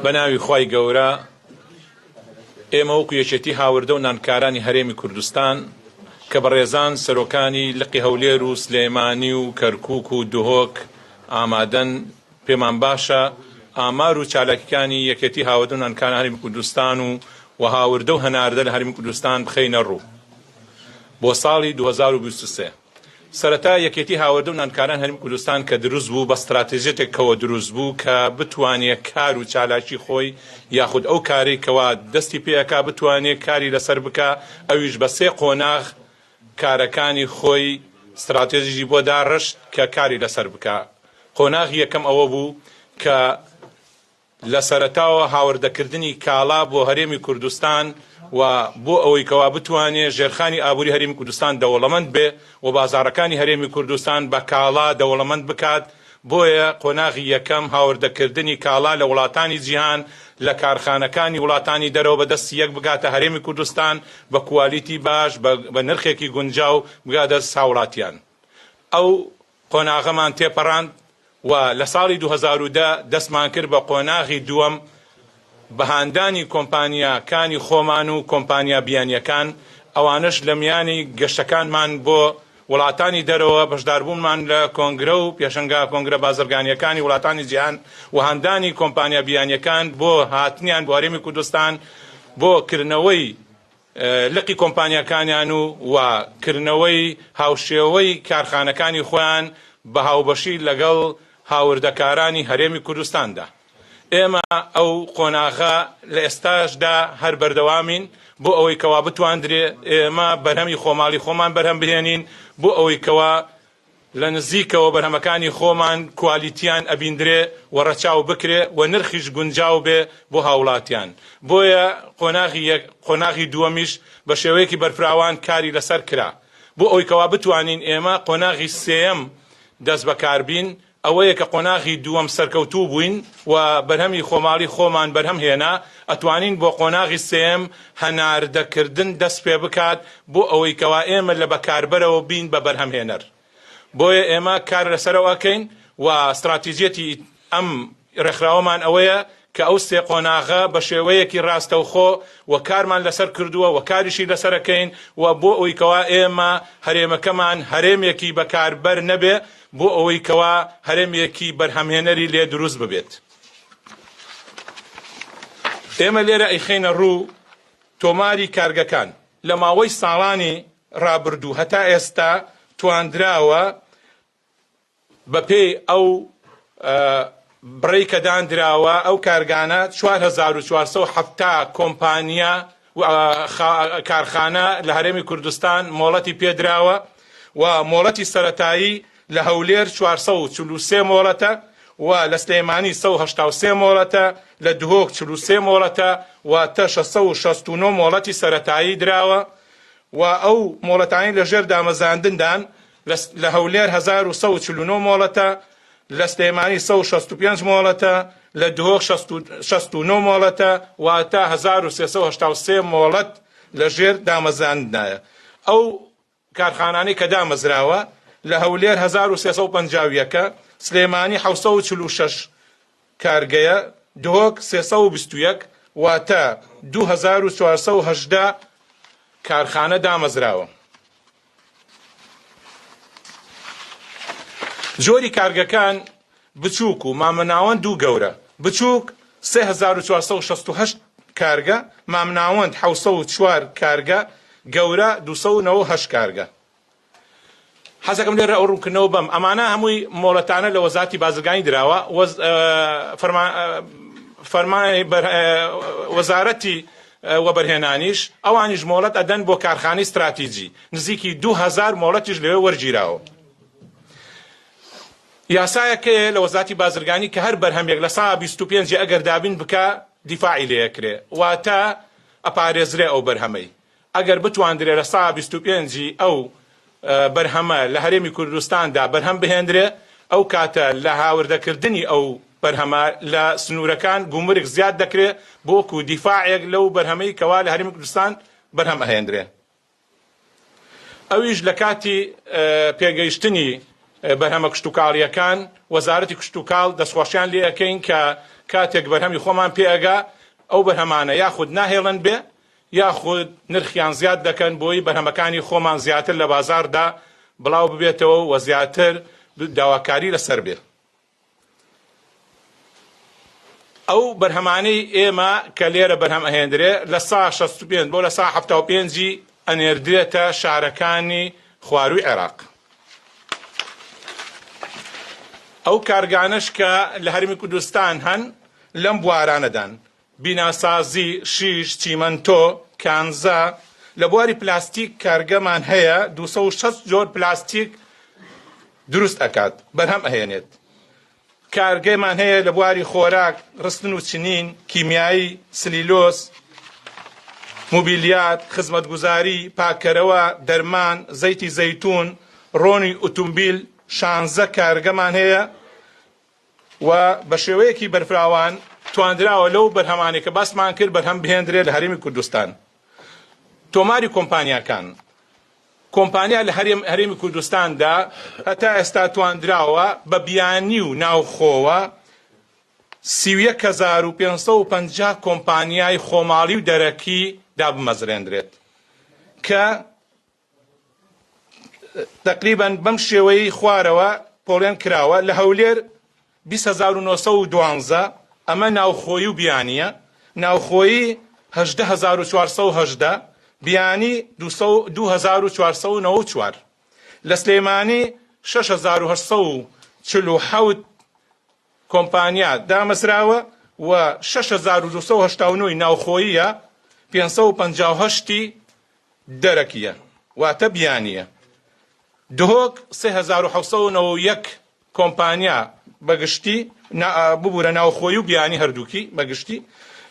بەناوی خوای گەورە ئێمە وەکو یەکێتی هاوردە و نانکارانی هەرێمی کوردستان کە بەڕێزان سەرۆکانی لقی هەولێر و سلێمانی و کەرکووک و دهۆک ئامادەن پێمان باشە ئامار و چالاکیەکانی یەکێتی هاوردە و نانکارانی هەرێمی کوردستان و هاوردە و هەناردە لە هەرێمی کوردستان بخەینە ڕوو بۆ ساڵی 2023. سەرەتا یەکێتی هاوردە و نانکاران هەرێمی کوردستان کە دروست بوو بە استراتیژیەتێکەوە دروست بوو کە بتوانێت کار و چالاکی خۆی یاخود ئەو کارێکەوە دەستی پێەکا بتوانێت کاری لەسەر بکە ئەویش بە سێ قۆناغ کارەکانی خۆی استراتێژی بۆ داڕشت کە کاری لەسەر بکە. قۆناغی یەکەم ئەوە بوو کە لە سەرەتاوە هاوردەکردنی کاڵا بۆ هەرێمی کوردستان و بۆ ئەوەی کەوا بتوانێت ژێرخانی ئابووری هەرێمی کوردستان دەوڵەمەند بێ و بازاڕەکانی هەرێمی کوردستان بە کاڵا دەوڵەمەند بکات. بۆیە قۆناغی یەکەم هاوردەکردنی کاڵا لە وڵاتانی جیهان لە کارخانەکانی وڵاتانی دەرەوە بەدەستی یەک بگاتە هەرێمی کوردستان بە کوالیتی باش بە نرخێکی گونجاو بگاتە هاوڵاتیان. ئەو قۆناغەمان تێپەڕاند و لە ساڵی 2010 دەستمان کرد بە قۆناغی دووەم بەهاندانی کۆمپانیاکانی خۆمان و کۆمپانیا بیانیەکان ئەوانش لە میانی گەشتەکانمان بۆ وڵاتانی دەرەوە بەشداربوونمان لە کۆنگرە و پێشەنگا کۆنگرە بازرگانیەکانی وڵاتانی جیهان و هاندانی کۆمپانیا بیانیەکان بۆ هاتنیان بۆ هەرێمی کوردستان بۆ کردنەوەی لقی کۆمپانیەکانیان و کردنەوەی هاوشێوەی کارخانەکانی خۆیان بە هاوبەشی لەگەڵ هاوردەکارانی هەرێمی کوردستاندا. ئێمە ئەو قۆناغە لە ئێستاشدا هەر بەردەوامین بۆ ئەوەی کەوا بتواندرێ ئێمە بەرهەمی خۆماڵی خۆمان بەرهەم بهێنین بۆ ئەوەی کەوا لە نزیکەوە بەرهەمەکانی خۆمان کوالیتیان ئەبیندرێ و ڕەچاو بکرێ و نرخیش گونجاو بێ بۆ هاوڵاتیان. بۆیە قۆناغی دووەمیش بە شێوەیەکی بەرفراوان کاری لەسەر کرا بۆ ئەوەی کەوا بتوانین ئێمە قۆناغی سێەم دەست بەکاربین ئەوەیە کە قۆناغی دووەم سەرکەوتوو بووین و بەرهەمی خۆماڵی خۆمان بەرهەم هێنا ئەتوانین بۆ قۆناغی سێم هەناردەکردن دەست پێ بکات بۆ ئەوەی کەوا ئێمە لە بەکاربەرەوە بین بە بەرهەمهێنەر. بۆیە ئێمە کار لەسەرەوەکەین و استراتیژیەتی ئەم ڕێکخراوەمان ئەوەیە کە ئەو سێ قۆناغە بە شێوەیەکی ڕاستەوخۆ و کارمان لەسەر کردووە و کاریشی لەسەرەکەین و بۆ ئەوەی کەوا ئێمە هەرێمەکەمان هەرێمێکی بەکاربەر نەبێ بۆ ئەوەی کەوا هەرێمێکی بەرهەمهێنەری لێ دروست ببێت. ئێمە لێرە ئەیخینە ڕوو تۆماری کارگەکان لە ماوەی ساڵانی ڕابردوو هەتا ئێستا تواندراوە بەپێی ئەو بڕێی کە دانراوە ئەو کارگانە 4470 کۆمپانیا کارخانە لە هەرێمی کوردستان مۆڵەتی پێدراوە و مۆڵەتی سەرەتایی لە هەولێر 443 مۆڵەتە و لە سلێمانی 183 مۆڵەتە لە دهۆک 43 مۆڵەتە و تا 669 مۆڵەتی سەرەتایی دراوە و ئەو مۆڵەتانی لەژێر دامەزاندندان لە هەولێر 1149 مۆڵەتە لە سلێمانی 165 مۆڵەتە لە دهۆک 69 مۆڵەتە و تا 1383 مۆڵەت لەژێر دامەزاندنایە. ئەو کارخانانەی کە دامەزراوە لە هەولێر 1350 سلێمانی 746 کارگەیە دهۆک 321 واتە 2418 کارخانە دامەزراوە. جۆری کارگەکان بچووک و مامەناوەند دوو گەورە. بچووک 3468 کارگە، مامناوەند 704 کارگە، گەورە 298 کارگە. حەزەکەم لێرە ئەو ڕوونکردنەوە بەم ئەمانە هەمووی مۆڵەتانە لە وەزارەتی بازرگانی دراوە. وەزارەتی وەبەرهێنانیش ئەوانیش مۆڵەت ئەدەن بۆ کارخانەی استراتیجی نزیکی 2000 مۆڵەتیش لەوێ وەرگیراوە. یاسایەکەیە لە وەزارەتی بازرگانی کە هەر بەرهەمێک لە ساڵ 25 ئەگەر دابین بکە دیفاعی لێەکرێ واتە ئەپارێزرێ ئەو بەرهەمەی. ئەگەر بتواندرێ لە ساڵ 25 ئەو بەرهەمە لە هەرێمی کوردستاندا بەرهەم بهێندرێ ئەو کاتە لە هاوردەکردنی ئەو بەرهەمە لە سنوورەکان گومرگ زیاد دەکرێت بۆکو دیفاعێک لەو بەرهەمەی کەوا لە هەرێمی کوردستان بەرهەم ئەهێندرێ. ئەویش لە کاتی پێگەیشتنی بەرهەمە کشتوکاڵیەکان وەزارەتی کشتوکاڵ دەستخۆشیان لێ ئەەکەین کە کاتێک بەرهەمی خۆمان پێئەگا ئەو بەرهەمانە یاخود ناهێڵن بێ یاخود نرخیان زیاد دەکەن بۆی بەرهەمەکانی خۆمان زیاتر لە بازاردا بڵاو ببێتەوە و زیاتر داواکاری لەسەر بێ. ئەو بەرهەمانەی ئێمە کە لێرە بەرهەم ئەهێنرێ لە سا 65 بۆ لە سا 75 ئەنێردرێتە شارەکانی خواروی عێراق. ئەو کارگانش کە لە هەرمی کوردستان هەن لەم بوارانەدان: بیناسازی، شیش، چیمەنتۆ، کانزا. لە بواری پلاستیک کارگەمان هەیە 260 جۆر پلاستیک دروست ئەکات بەرهەم ئەهێنێت. کارگەمان هەیە لە بواری خۆراک، ڕستن و چنین، کیمیایی، سلیلۆس، موبیلیات، خزمەتگوزاری، پاکەرەوە، دەرمان، زەیتی زەیتون، ڕۆنی ئۆتۆمبیل. 16 کارگەمان هەیە و بە شێوەیەکی بەرفراوان توانراوە لەو بەرهەمانێک کە باسمان کرد بەرهەم بهێنرێت لە هەرێمی کوردستان. تۆماری کۆمپانیاکان، کۆمپانیا لە هەرێمی کوردستاندا هەتا ئێستا توانراوە بە بیانی و ناوخۆوە 31550 کۆمپانیای خۆماڵی و دەرەکی دابمەزرێنرێت کە تقریبان بەم شێوەی خوارەوە پۆڵێن کراوە. لە هەولێر 20912 ئەمە ناوخۆیی و بیانیە، ناوخۆیی 18418، بیانی 2494. لە سلێمانی 6847 کۆمپانیا دامەزراوە و 6289 ناوخۆییە، 558 دەرەکیە واتە بیانیە. دهۆک 3791 کۆمپانیا بەگشتی ببوورە ناوخۆیی و بیانی هەردووکی بەگشتی.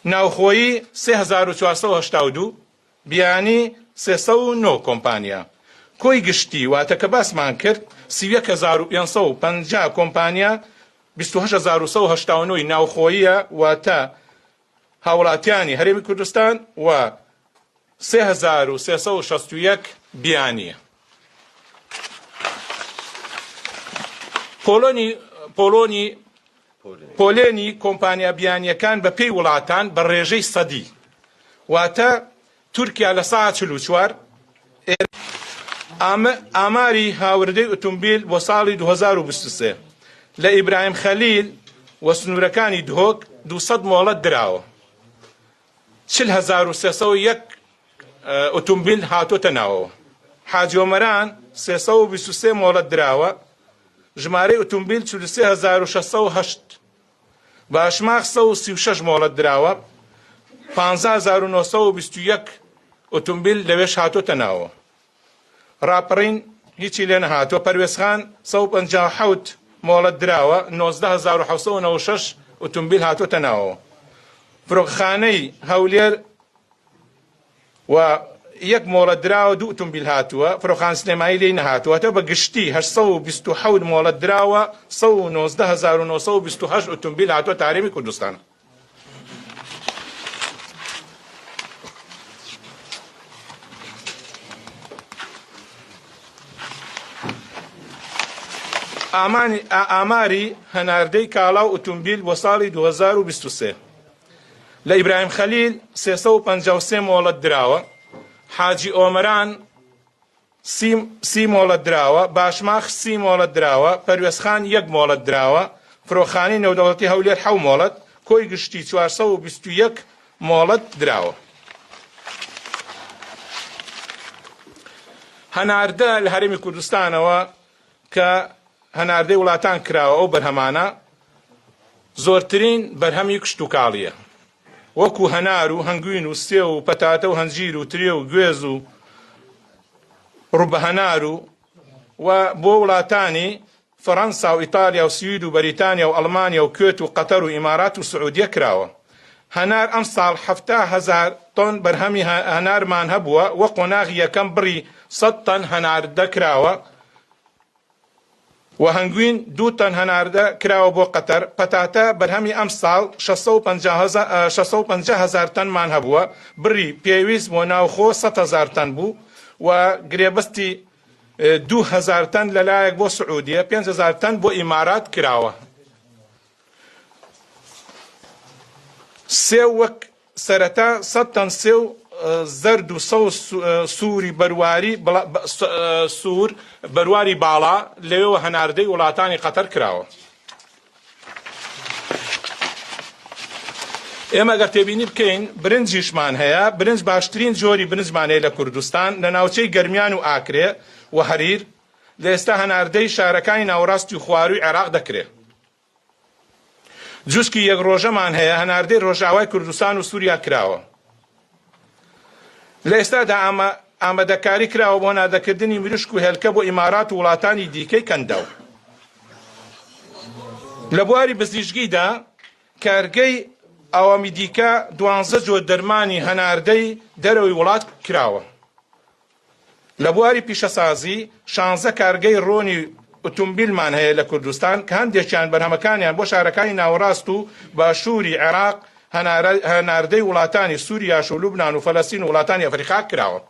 ناوخۆیی 3482، بیانی 309 کۆمپانیا. کۆی گشتی واتە کە باسمان کرد 31550 کۆمپانیا، 28189 ناوخۆییە واتە هاوڵاتیانی هەرێمی کوردستان و 3361 بیانیە. پۆلێنی کۆمپانیا بیانیەکان بە پێی وڵاتان بە ڕێژەی سەدی واتە تورکیا لە سا 44. ئاماری هاوردەی ئۆتۆمبیل بۆ ساڵی 2023 لە ئیبراهیم خەلیل و سنوورەکانی دهۆک 200 مۆڵەت دراوە، 40301 ئۆتۆمبیل هاتۆتە ناوەوە. حاجی ئۆمەران 323 مۆڵەت دراوە، ژمارەی ئۆتۆمبیل 43608. باشماخ 136 مۆڵەت دراوە، 15921 ئۆتۆمبیل لەوێش هاتۆتە ناوە. ڕاپەڕین هیچی لێ نەهاتوە. پەروێزخان 157 مۆڵەت دراوە، 19796 ئۆتۆمبیل هاتۆتە ناوەوە. فرۆکخانەی هەولێر و 1 مۆڵەت دراوە، 2 ئۆتۆمبیل هاتووە. فرۆخان سلێمانی لێی نەهاتووەتە بە گشتی 827 مۆڵەت دراوە، 199928 ئۆتۆمبیل هاتووە تا هەرێمی کوردستان. ئاماری هەناردەی کاڵا و ئۆتۆمبیل بۆ ساڵی 2023 لە ئیبراهیم خەلیل 353 مۆڵەت دراوە، حاجی ئۆمەران 30 مۆڵەت دراوە، باشماخ 30 مۆڵەت دراوە، پەروێزخان 1 مۆڵەت دراوە، فرۆخانی نێودەوڵەتی هەولێر 7 مۆڵەت، کۆی گشتی 421 مۆڵەت دراوە. هەناردە لە هەرێمی کوردستانەوە کە هەناردەی وڵاتان کراوە ئەو بەرهەمانە زۆرترین بەرهەمی کشت و کاڵیە، وەکو هەنار و هەنگوین و سێ و پەتاتە و هەنجیر و ترێ و گوێز و ڕوبەهەنار و بۆ وڵاتانی فەڕەنسا و ئیتالیا و سوید و بەریتانیا و ئەڵمانیا و کوێت و قەتەر و ئیمارات و سعودیە کراوە. هەنار ئەم ساڵ 70000 تۆن بەرهەمی هەنارمان هەبووە، وە قۆناغی یەکەم بڕی 100 تەن هەناردە کراوە و هەنگوین 2 تەن هەناردە کراوە بۆ قەتەر. پەتاتە بەرهەمی ئەم ساڵ 650,000 تەنمان هەبووە، بڕی پێویست بۆ ناوخۆ 100,000 تەن بوو و گرێبەستی 2000 تەن لەلایەک بۆ سعودیە، 5000 تەن بۆ ئیمارات کراوە. سێ وەک سەرەتا 100 تەن سێ و زەرد و سووری سوور بەرواری باڵا لەوێەوە هەناردەی وڵاتانی قەتەر کراوە. ئێمە ئەگەر تێبینی بکەین برنجیشمان هەیە، برنج باشترین جۆری برنجمان هەیە لە کوردستان لە ناوچەی گەرمیان و ئاکرێ و هەریر لە ئێستا هەناردەی شارەکانی ناوەڕاستی و خواروی عێراق دەکرێت. جوسکی یەک ڕۆژەمان هەیە هەناردەی ڕۆژاوای کوردستان و سووریا کراوە. لە ئێستادا ئامادەکاری کراوە بۆ نادەکردنی مریشک و هێلکە بۆ ئیمارات و وڵاتانی دیکەی کەنداو. لە بواری بزیشکیدا کارگەی ئەوامی دیکە 12 جۆر دەرمانی هەناردەی دەرەوەی وڵات کراوە. لە بواری پیشەسازی 16 کارگەی ڕۆنی ئۆتۆمبیلمان هەیە لە کوردستان کە هەندێکیان بەرهەمەکانیان بۆ شارەکانی ناوەڕاست و باشووری عێراق هەناردەی وڵاتانی سووریا و لوبنان و فەلەستین و وڵاتانی ئەفریقا کراوە.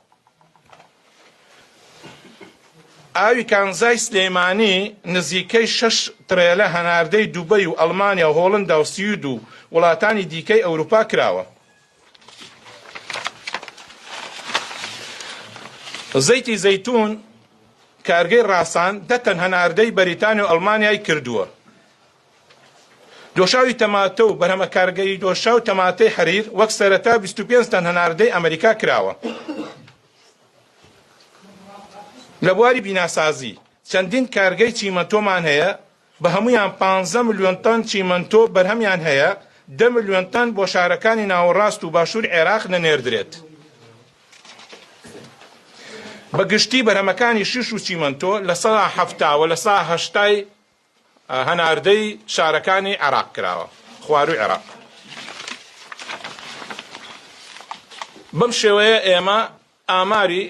ئاوی کانزای سلێمانی نزیکەی 6 ترێلە هەناردەی دووبەی و ئەڵمانیا و هۆڵندا و سوید و وڵاتانی دیکەی ئەوروپا کراوە. زەیتی زەیتون کارگەی ڕاسان 10 تەن هەناردەی بەریتانیا و ئەڵمانیای کردووە. دۆشاوی تەماتە و بەرهەمە کارگەی دۆشا و تەماتەی حەریر وەک سەرەتا 25 تەن هەناردەی ئەمریکا کراوە. لە بواری بیناسازی چەندین کارگەی چیمەنتۆمان هەیە بە هەمویان 15 ملیۆن تەن چیمەنتۆ بەرهەمیان هەیە 10 ملیۆن تەن بۆ شارەکانی ناوەڕاست و باشوور عێراق نەنێردرێت. بەگشتی بەرهەمەکانی شیش و چیمەنتۆ لە سەدا 70 و لە سەدا 80 هەناردەی شارەکانی عێراق کراوە خواروی عێراق. بەم شێوەیە ئێمە ئاماری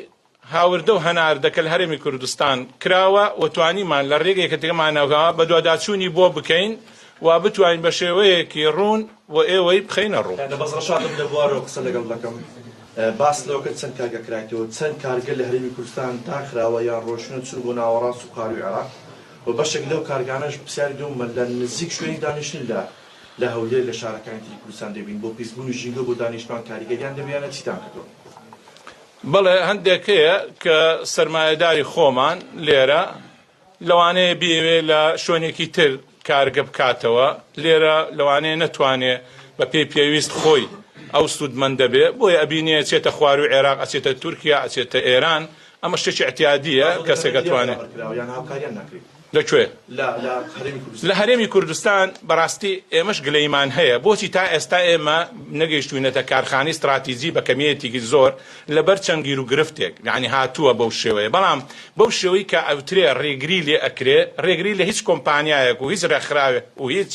هاوردە و هەناردەکە لە هەرێمی کوردستان کراوە و توانیمان لە ڕێگەی کەتێکمانەوە بە دوواداچوونی بۆ بکەین و بتوانین بە شێوەیەکی ڕوون و ئێوەی بخەینە ڕوو. بەس ڕەشادم لە بوارەوە قسە لەگەڵ دەکەم باس لەوەکە چەند کارگە کرایەوە چەند کارگە لە هەرێمی کوردستان داخراوە یان ڕۆشنە چوو بۆ ناوەڕاست و خواروی عێراق و بەشێک لەو کارگانەش پرسیاری دوومە لە نزیک شوێنی دانیشتن لە هەولێر لە شارەکانی کوردستان دەبین بۆ پیسبوون و ژینگە بۆ دانیشتوان کاریگەریان دەبیانە چیتان کردووە؟ بەڵێ هەندێک هەیە کە سەرمایەداری خۆمان لێرە لەوانەیە بێوێ لە شوێنێکی تر کارگە بکاتەوە لێرە لەوانەیە نەتوانێ بە پێی پێویست خۆی ئەو سوودمەندە بێ بۆیە ئەبینێ چێتە خواروی عێراق ئەچێتە تورکیا ئەچێتە ئێران ئەمە شتێکی ئەتیادیە کەسێک دەتوانێت لەکوێ لە هەرێمی کوردستان بەڕاستی ئێمەش گلەیمان هەیە بۆچی تا ئێستا ئێمە نەگەیشتوینەتە کارخانەی استراتیجی بە کەمیەتێکی زۆر لەبەر چەند گیر و گرفتێک یعنی هاتووە بەو شێوەیە بەڵام بەو شێوەی کە ئەوترێ ڕێگری لێ ئەکرێ ڕێگری لە هیچ کۆمپانیایەک و هیچ ڕێکخراوێک و هیچ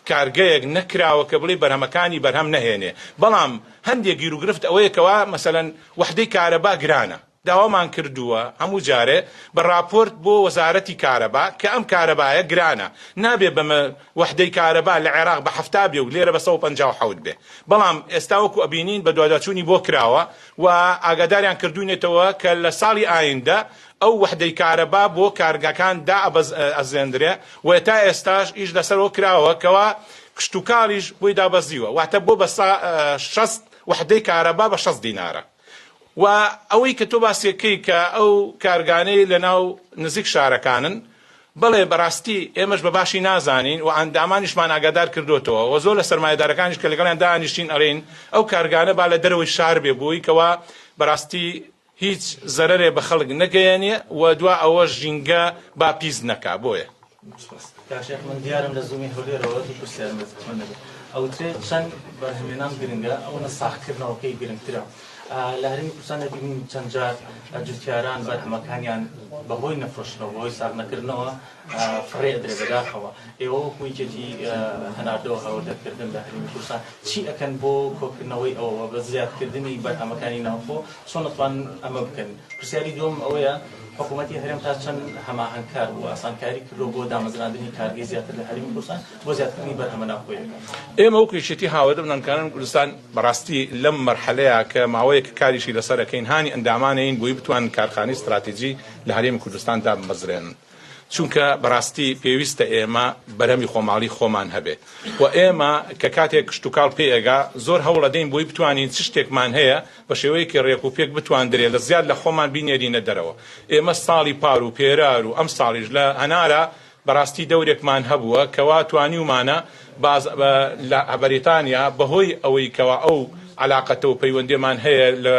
کارگەیەک نەکراوە کە بڵێ بەرهەمەکانی بەرهەم نەهێنێ بەڵام هەندێک گیر و گرفت ئەوەیەکەوە مەسەلەن وەحدەی کارەبا گرانە داوامان کردووە هەموو جارێ بە راپۆرت بۆ وەزارەتی کارەبا کە ئەم کارەبایە گرانە نابێ بەمە وەحدەی کارەبا لە عێراق بە 70 بێ و لێرە بە 157 بێ بەڵام ئێستا وەکو ئەبینین بە دوواداچوونی بۆ کراوە و ئاگاداریان کردوونێتەوە کە لە ساڵی ئایندە ئەو وەحدەی کارەبا بۆ کارگەکان ئەزێندرێ و تا ئێستاش ئیش لەسەرەوە کراوە کەوا کشتتوکاڵیش بۆی دابەزیوە واتە بۆ بە 60 وەحدەی کارەبا بە 60 دینارە و ئەوەی کە تۆ باسیەکەی کە ئەو کارگانەی لە ناو نزیک شارەکانن بەڵێ بەڕاستی ئێمەش بە باشی نازانین و ئەندامانیشمان ئاگادار کردوتەوە و زۆر لە سەرمایەدارەکانیش کە لەگەڵیان دانیشتین ئەڵێن ئەو کارگانە با لە دەرەوەی شار بێ بووی کەوا بەڕاستی هیچ زەرەرێ بە خەڵک نەگەیەنێ و دوا ئەوە ژینگە با پیس نەکا بۆیە کاشێک من دیارم لە زوومی هەولێرەوە دوو پرسیارم دەکەم ئەوترێ چەند بەرهەمهێنان گرنگە ئەوەنە ساختکردنەوەکەی گرنگترە لە هەرێمی کوردستان دەبینین چەند جار جوتیاران بەرهەمەکانیان بەهۆی نەفرۆشتنەوە بەهۆی ساغ نەکردنەوە فڕێ ئەدرێ بەداخەوە ئێوە وەکو یەکێتی هەناردەوە هەوڵدەرکردن لە هەرێمی کوردستان چی ئەکەن بۆ کۆکردنەوەی ئەوە بە زیادکردنی بەرهەمەکانی ناوخۆ چۆن دەتوان ئەمە بکەن پرسیاری دوم ئەوەیە حکوومەتی هەرێم تا چەند هەماهەنگکار و ئاسانکاری کردو بۆ دامەزراندنی کارگەی زیاتر لە هەرێمی کوردستان بۆ زیادکردنی بەرهەمە ناوخۆیەکە ئێمە وەکو یەکێتی هاوردە بنانکاران کوردستان بەڕاستی لەم مەرحەلەیە کە ماوەیەک کاریشی لەسەرەکەین هانی ئەندامانەین بۆی بتوان کارخانەی استراتیجی لە هەرێمی کوردستاندا بمەزرێنن چونکە بەڕاستی پێویستە ئێمە بەرهەمی خۆماڵی خۆمان هەبێ و ئێمە کە کاتێک کشتتوکاڵ پێئگا زۆر هەوڵ دەین بۆی بتوانین چ شتێکمان هەیە بە شێوەیەکی ڕێک و پێک بتوان درێت لە زیاد لە خۆمان بینێرینە دەرەوە ئێمە ساڵی پار و پێرار و ئەم ساڵیش لە هەنارە بەڕاستی دەورێکمان هەبووە کەوا توانیومانە لە بەریتانیا بەهۆی ئەوەی کەوا ئەو علاقەتە و پەیوەندێمان هەیە لە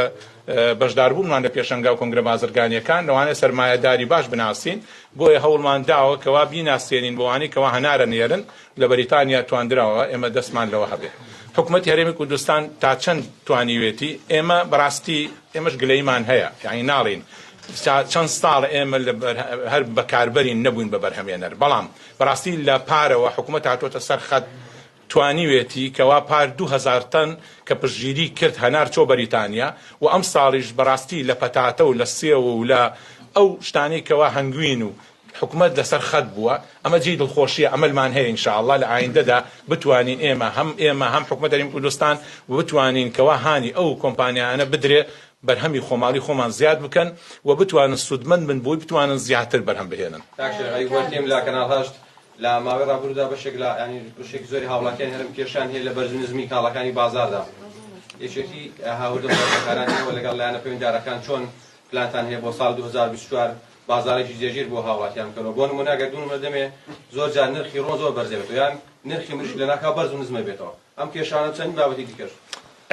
بەشداربوونمان لە پێشەنگا و کۆنگرە بازرگانیەکان لەوانەیە سەرمایەداری باش بناسین بۆیە هەوڵمان داوە کەوا بیناسیێنین بۆوانی کەوا هەنارە نێرن لە بەریتانیا تواندراوە ئێمە دەستمان لەوە هەبێ حکوومەتی هەرێمی کوردستان تا چەند توانیوێتی ئێمە بەڕاستی ئێمەش گلەیمان هەیە یعنی ناڵین چەند ساڵ ئێمە هەر بەکاربەرین نەبووین بە بەرهەمێنەر بەڵام بەڕاستی لە پارەوە حکوومەت هاتوۆتە سەر خەت توانیوێتی کەوا پار 2000 تەن کە پشگیری کرد هەنار چۆ بەریتانیا و ئەم ساڵیش بەڕاستی لە پەتاتە و لە سێوە و لە ئەو شتانەی کەوا هەنگوین و حکوومەت لەسەر خەت بووە ئەمە جێی دڵخۆشیە ئەمەلمان هەیە ئینشاءالله لە ئایندەدا بتوانین ئێمە هەم حکوومەت هەرێمی کوردستان و بتوانین کەوا هانی ئەو کۆمپانیانە بدرێ بەرهەمی خۆماڵی خۆمان زیاد بکەن و بتوانن سودمەند بن بۆی بتوانن زیاتر بەرهەم بهێنن لە کەناڵ هەشت لە ماوەی ڕابردوودا بەشێک لە ینی بەشێکی زۆری هاوڵاتیان هەرم کێشان هەیە لە بەرزنزمی کاڵەکانی بازاردا یەکێکی هاوردە بەکارانەوە لەگەڵ لایەنە پەیوەنددارەکان چۆن پلانتان هەیە بۆ ساڵ 2024 بازارێکی جێژیر بۆ هاوڵاتیان بکەنەوە بۆ نمونە ئەگەر دوو نمونە دەمێ زۆر جار نرخی ڕۆ زۆر بەرزێ بێتەوە یان نرخی مریش لە ناکاو بەرز و نزمە بێتەوە ئەم کێشانە چەند بابەتی دیکەش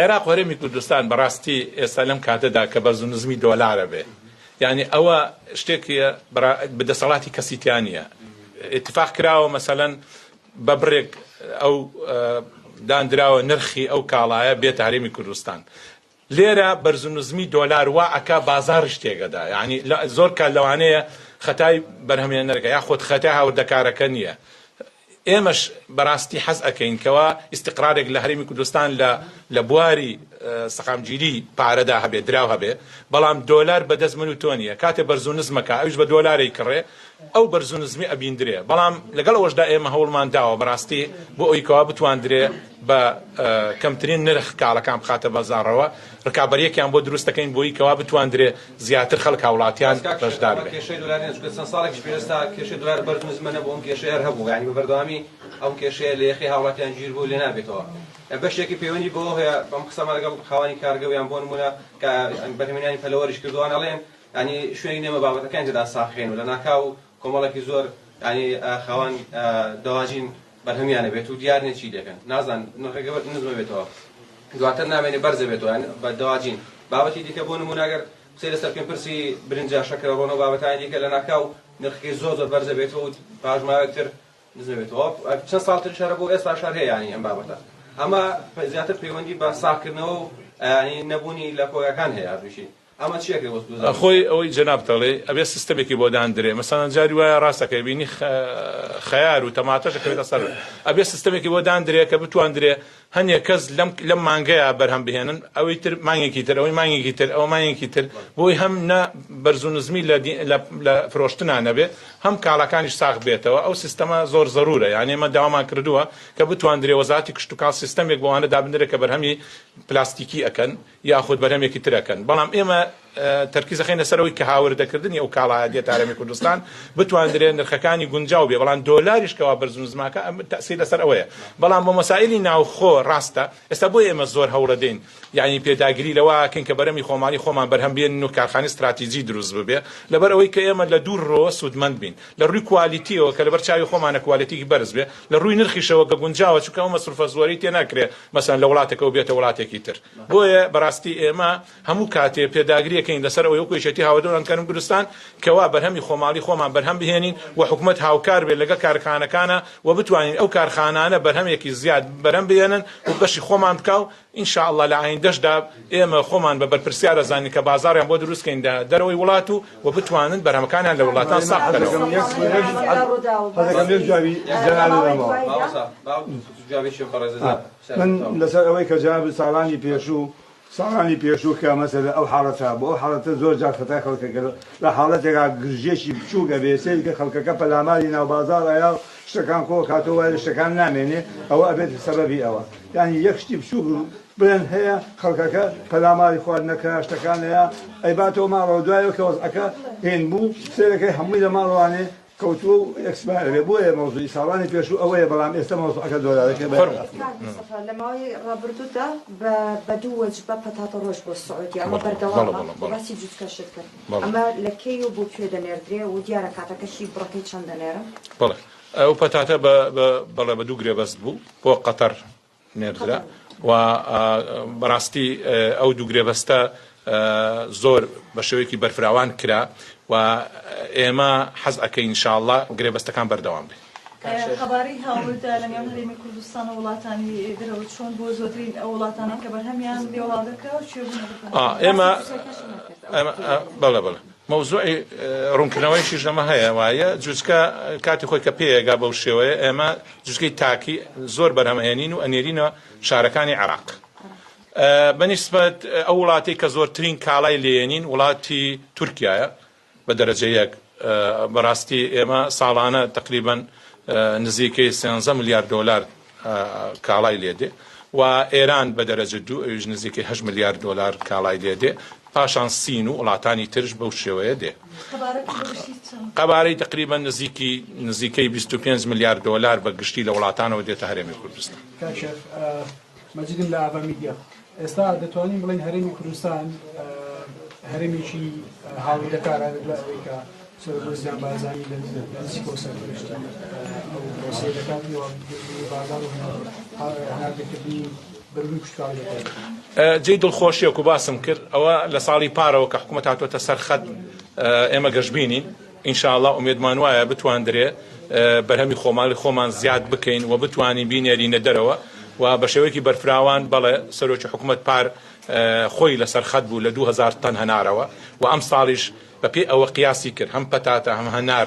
عێراق و هەرێمی کوردستان بەڕاستی ئێستا لەم کاتەدا کە بەرز و نزمی دۆلارە بێ یعنی ئەوە شتێکیە بەدەسەڵاتی کەسیتیانە اتفاق کراوە مەسەلەن بە بڕێک ئەو دانراوە نرخی ئەو کاڵایە بێتە هەرێمی کوردستان لێرە بەرز و نزمی دۆلار وا ئەکا بازار شتێکەدا یعنی زۆر کات لەوانەیە خەتای بەرهەمێنەرەکە یا خۆت خەتای هاوردەکارەکە نییە ئێمەش بەڕاستی حەز ئەەکەین کەوا ئیستیقرارێک لە هەرێمی کوردستان لە بواری سەقامگیری پارەدا هەبێ دراو هەبێ بەڵام دۆلار بەدەست من و تۆ نییە کاتێ بەرز و نزمەکە ئەوش بە دۆلارێک کڕێ ئەو بەرز و نزمی ئەبیندرێ بەڵام لەگەڵ ئەوەشدا ئێمە هەوڵمان داوە بەڕاستی بۆ ئەوی کەوا بتواندرێ بە کەمترین نرخ کاڵەکان بخاتە بەزارەوە ڕکابەرەکیان بۆ دروستەکەین بۆی کەوا بتواندرێ زیاتر خەڵک هاوڵاتیان بەشدار بێ کێشەی دۆلار چەند ساڵێکی پێشتا کێشەی دۆلار بەرز نزمەنە بۆ ئەم کێشەیە هەر هەبوو یعنی بە بەردەوامی ئەو کێشەیە لە یەخی هاوڵاتیان گیر بوو لێ نابێتەوە بەشێکی پەیوەندی بۆ هەیە بەم قسەمان لەگەڵ خاوەنی کارگەویان بۆ نمونە کە بەرهەمهێنانی پەلەوەریش کردووان ئەڵێن ینی شوێنی نێمە بابەتەکان تێدا ساخێن و لە ناکاو کۆمەڵێکی زۆر ینی خاوەن دەواژین بەرهەمیانە بێت و دیار نێ چی دەکەن نازان نرخەکە نزمە بێتەوە دواتر نامێنێ بەرزە بێتەوە بە دەواجین بابەتی دیکە بۆ نمونە ئەگەر قسەی لەسەر پێم پرسی برنجە شەکرە ڕۆنە بابەتانی دیکە لە ناکاو نرخەکەی زۆر بەرزە بێتەوە و پاش ماوەیەکتر نزمە بێتەوە چەند ساڵتر شەرە بۆ ئێستا شەر هەیە ینی ئەم بابەتە ئەمە زیاتر پەیوەندی بە ساغکردنەوە و ینی نەبوونی لە کۆگەکان هەیە ئەویشی ئەمە چیەکە خۆی ئەوەی جەناب دەڵێ ئەبێ سیستەمێکی بۆ دانرێ مەسەڵەن جاری وایە ڕاستەکە بینی خەیار و تەماتەشەکەوێتە سەر ئەبێ سیستەمێکی بۆ دانرێ کە بتواندرێ هەندێک کەس لەم مانگەیە بەرهەم بهێنن ئەوەی تر مانگێکی تر ئەوەی مانگێکی تر ئەوە مانگێکی تر بۆی هەم نە بەرز و نزمی لە فرۆشتنان نەبێ هەم کاڵەکانیش ساغ بێتەوە ئەو سیستەمە زۆر زەرورە یعنی ئێمە داوامان کردووە کە بتواندرێ وەزارەتی کشت و کاڵ سیستەمێک بۆوانە دابنرێ کە بەرهەمی پلاستیکی ئەکەن یاخود بەرهەمێکی تر ئەکەن بەڵام ئێمە تەرکیز دەخینە سەرەوەی کە هاوردەکردنی ئەو کاڵایە دێتە هەرێمی کوردستان بتواندرێن نرخەکانی گونجاو بێ بەڵام دۆلاریش کەوا بەرز و نزماکە تەئسیر لەسەر ئەوەیە بەڵام بۆ مەسائلی ناوخۆ ڕاستە ئێستا بۆ ئێمە زۆر هەوڵە دێن یعنی پێداگیری لەوەکەن کە بەرەمی خۆماڵی خۆمان بەرهەم بێن و کارخانەی استراتیژی دروست ببێ لەبەر ئەوەی کە ئێمە لە دوور ڕۆ سودمەند بین لە ڕووی کوالیتیەوە کە لەبەر چاوی خۆمانە کوالیتیکی بەرز بێ لە ڕووی نرخیشەوە کە گونجاوە چونکە ئەو مەسروفە زۆری تێ ناکرێ مەسەن لە وڵاتێکەوە بێتە وڵاتێکی تر بۆیە بەڕاستی ئێمە هەموو کاتێ پێداگریەکەین لەسەر ئەوەی وەکوێشێتی هاوردەوڵاتەکانی کوردستان کەوا بەرهەمی خۆماڵی خۆمان بەرهەم بهێنین و حکوومەت هاوکار بێت لەگەڵ کارخانەکانە و بتوانین ئەو کارخانانە بەرهەمێکی زیاد بەرهەم بهێنن و بەشی خۆمان بکاو ئینشاءالله لە ئایندەشدا ئێمە خۆمان بە بەرپرسیارە زانین کە بازاڕیان بۆ دروستکەین دەرەوەی وڵات و بتوانن بەرهەمەکانیان لە وڵاتان ساغ بکەنەوە. من لەسەر ئەوەی کە جناب ساڵانی پێشوو کە مەسەلە ئەو حاڵەتە بۆ ئەو حاڵەتە زۆر جار خەتای خەڵکەکە لە حاڵەتێکا گرژێکی بچووکە بێسەری کە خەڵکەکە پەلاماری ناو بازاڕەیە شتەکان کۆ کاتەوە شتەکان نامێنێ ئەوە ئەبێت سەبەبی ئەوە یعنی یەک شتی بچووک بڵێن هەیە خەڵکەکە پەلاماری خواردنەکە شتەکان هەیە ئەیباتەوە ماڵەوە دوایەوە کە وەزعەکە هێن بوو سێرەکەی هەمووی لە ماڵوانێ کەوتووە و ئەکسمان لەبێ بۆیە مەوزوعی ساڵانی پێشوو ئەوەیە بەڵام ئێستا مەوزوعەکە دۆلارەکە لە ماوەی ڕابردوودا بە دوو وەجبە پەتاتە ڕۆژ بۆ سعودی ئەمە بەردەوامە باسی جوستکەشت کرد ئەمە لە کەی و بۆ کوێ دەنێردرێ و دیارە کاتەکەشی بڕەکەی چەند دەنێرم بەڵێ ئەو پەتاتە بەڵێ بە دوو گرێبەست بوو بۆ قەتەر نێردرا و بەڕاستی ئەو دوو گرێبەستە زۆر بە شێوەیەکی بەرفراوان کرا و ئێمە حەز ئەەکەین ئینشاءڵڵا گرێبەستەکان بەردەوام بێ خەباری هاوڵدا لە نێوان هەرێمی کوردستان و وڵاتانی دەرەوە چۆن بۆ زۆترین ئەو وڵاتانە کە بەرهەمیان لێوڵاگەکە ئێمە بەڵێ مەوزوعی ڕوونکردنەوەیشیش لەمە هەیە وایە جوچکە کاتی خۆی کە پێیەگا بەو شێوەیە ئێمە جوچکەی تاکی زۆر بەرهەمهێنین و ئەنێرینەوە شارەکانی عێراق بەنسبەت ئەو وڵاتی کە زۆرترین کاڵای لێنین وڵاتی تورکیایە بە دەرەجە یەک بەڕاستی ئێمە ساڵانە تقریبەن نزیکەی 13 ملیار دلار کاڵای لێدێ و ئێران بە دەرەجە دوو ئەویش نزیکەی 8 ملیار دلار کاڵای لێدێ پاشان سین و وڵاتانی ترش بەو شێوەیە دێ قەبارەی تقریبەن نزیکەی 25 ملیار دلار بە گشتی لە وڵاتانەوە دێتە هەرێمی کوردستان. مەجیدم لە ئاوا میدیا ئێستا دەتوانین بڵێن هەرێمی کوردستان هەرێمێکی هاوڵەکارە لە ئەوەی کە سەرۆزیان بازانی لە نزیکەوە سەرپەرشتی ئەو پرۆسەیە دەکاتەوە بازار و هەناردەکردنی بەروی کوشتکاری دەکات. جێی دڵخۆشیەک و باسم کرد ئەوە لە ساڵی پارەوە کە حکوومەت هاتووەتە سەر خەت ئێمە گەشتبینین ئینشاءڵڵا ئومێدمان وایە بتواندرێ بەرهەمی خۆمان زیاد بکەین و بتوانین بینێرینە دەرەوە و بە شێوەیەکی بەرفراوان بەڵێ سەرۆکی حکوومەت پار خۆی لەسەر خەت بوو لە 2000 تەن هەنارەوە و ئەم ساڵیش بەپێی ئەوە قیاسی کرد هەم پەتاتە هەم هەنار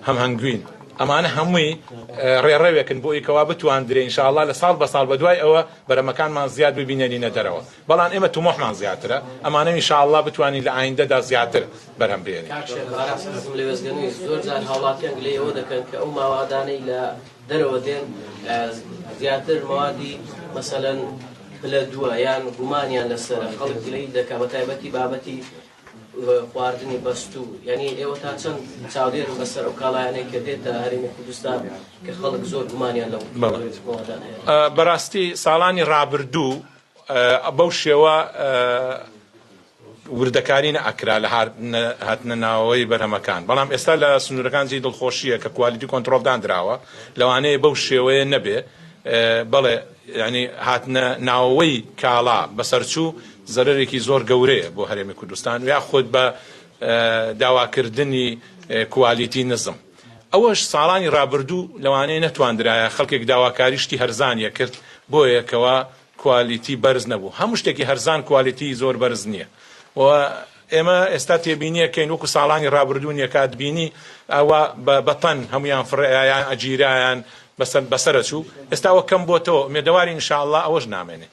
هەم هەنگوین ئەمانە هەمووی ڕێڕەوێکن بۆ ئیکەوا بتواندرێ ئینشاءڵڵا لە ساڵ بە ساڵ بەدوای ئەوە بەرەمەکانمان زیاد ببینێنینە دەرەوە بەڵام ئێمە تومۆحمان زیاترە ئەمانە ئینشاءڵڵا بتوانین لە ئایندەدا زیاتر بەرهەم بێنین. لێوەزگەنووی زۆر جار هاوڵاتیان لێ ئەوە دەکەن کە ئەو ماوادانەی لە دەرەوە دێن زیاتر موادی مەسەلەن پلە دووە یان گومانیان لەسەر خەڵک لێی دەکا بە تایبەتی بابەتی خواردنی بەستوو یعنی ئێوە تا چەند چاودێر بەسەر ئەو کاڵایانەی کە دێتە هەرێمی کوردستان کە خەڵک زۆر گومانیان لەو ماوادان هەیە. بەڕاستی ساڵانی ڕابردوو بەو شێوە وردەکارینە ئەکرا لە هاتنە ناوەوەی بەرهەمەکان بەڵام ئێستا لە سنوورەکانجی دڵخۆشیە کە کوالیتی کۆنتڕۆلدان درراوە لەوانەیە بەو شێوەیە نەبێ بەڵێ ینی هاتنە ناوەوەی کاڵا بەسەرچوو زەرێکی زۆر گەورەیە بۆ هەرێمی کوردستان و یاخود بە داواکردنی کوالیتی نزم ئەوەش ساڵانی ڕابردوو لەوانەیە نەتواندرایە خەڵکێک داواکاریشتی هەرزانیە کرد بۆ یەکەوە کوالیتی بەرز نەبوو هەموو شتێکی هەرزان کوالیتی زۆر بەرز نییە و ئێمە ئێستا تێبینیەکەین وەکو ساڵانی ڕابردوون یەکات بینی ئەوە بەتەن هەمویان فڕێیان ئەجیرایان بەسەرە چوو ئێستاوە کەم بۆتەوە مێدەواری ئینشاءڵڵا ئەوەش نامێنێ.